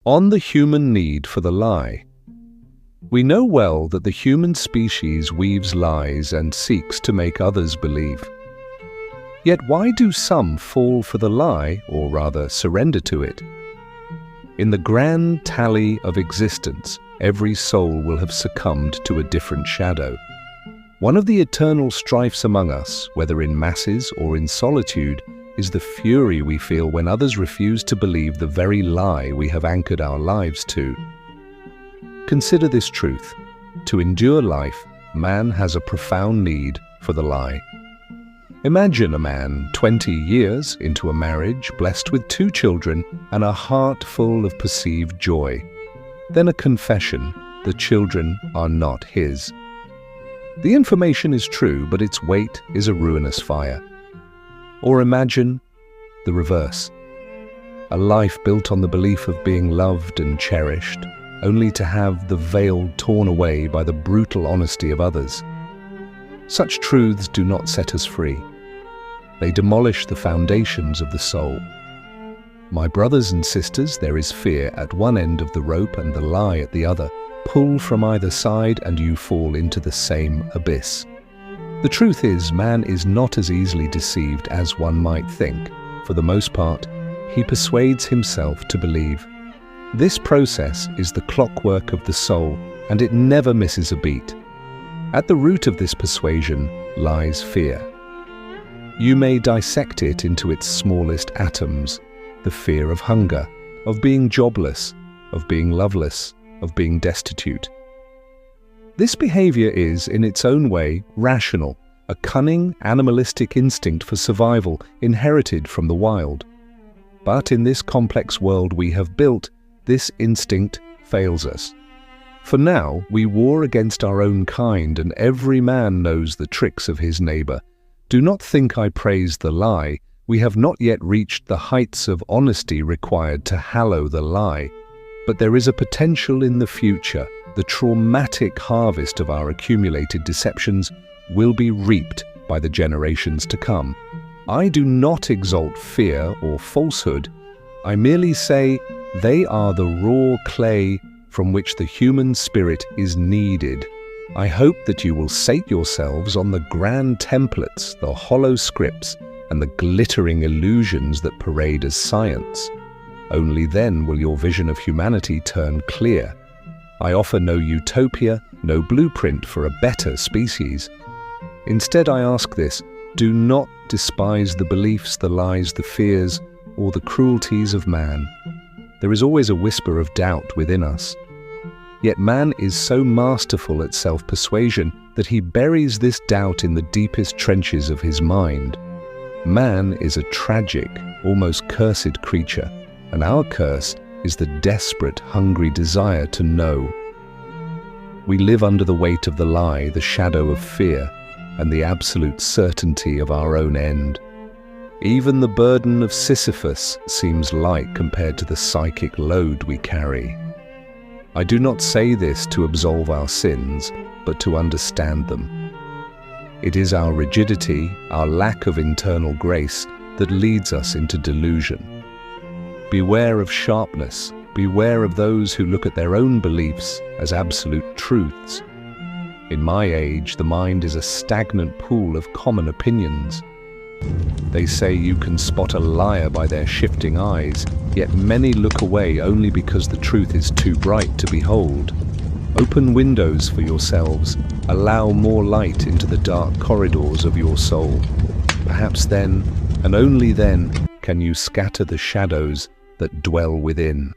On the human need for the lie. We know well that the human species weaves lies and seeks to make others believe. Yet why do some fall for the lie, or rather surrender to it? In the grand tally of existence, every soul will have succumbed to a different shadow. One of the eternal strifes among us, whether in masses or in solitude, is the fury we feel when others refuse to believe the very lie we have anchored our lives to. Consider this truth. To endure life, man has a profound need for the lie. Imagine a man 20 years into a marriage, blessed with 2 children and a heart full of perceived joy. Then a confession: the children are not his. The information is true, but its weight is a ruinous fire. Or imagine the reverse. A life built on the belief of being loved and cherished, only to have the veil torn away by the brutal honesty of others. Such truths do not set us free. They demolish the foundations of the soul. My brothers and sisters, there is fear at one end of the rope and the lie at the other. Pull from either side and you fall into the same abyss. The truth is, man is not as easily deceived as one might think. For the most part, he persuades himself to believe. This process is the clockwork of the soul, and it never misses a beat. At the root of this persuasion lies fear. You may dissect it into its smallest atoms: the fear of hunger, of being jobless, of being loveless, of being destitute. This behavior is, in its own way, rational, a cunning, animalistic instinct for survival inherited from the wild. But in this complex world we have built, this instinct fails us. For now, we war against our own kind, and every man knows the tricks of his neighbor. Do not think I praise the lie. We have not yet reached the heights of honesty required to hallow the lie. But there is a potential in the future. The traumatic harvest of our accumulated deceptions will be reaped by the generations to come. I do not exalt fear or falsehood. I merely say they are the raw clay from which the human spirit is kneaded. I hope that you will sate yourselves on the grand templates, the hollow scripts, and the glittering illusions that parade as science. Only then will your vision of humanity turn clear. I offer no utopia, no blueprint for a better species. Instead, I ask this: do not despise the beliefs, the lies, the fears, or the cruelties of man. There is always a whisper of doubt within us. Yet man is so masterful at self-persuasion that he buries this doubt in the deepest trenches of his mind. Man is a tragic, almost cursed creature, and our curse is the desperate, hungry desire to know. We live under the weight of the lie, the shadow of fear, and the absolute certainty of our own end. Even the burden of Sisyphus seems light compared to the psychic load we carry. I do not say this to absolve our sins, but to understand them. It is our rigidity, our lack of internal grace, that leads us into delusion. Beware of sharpness. Beware of those who look at their own beliefs as absolute truths. In my age, the mind is a stagnant pool of common opinions. They say you can spot a liar by their shifting eyes, yet many look away only because the truth is too bright to behold. Open windows for yourselves. Allow more light into the dark corridors of your soul. Perhaps then, and only then, can you scatter the shadows that dwell within.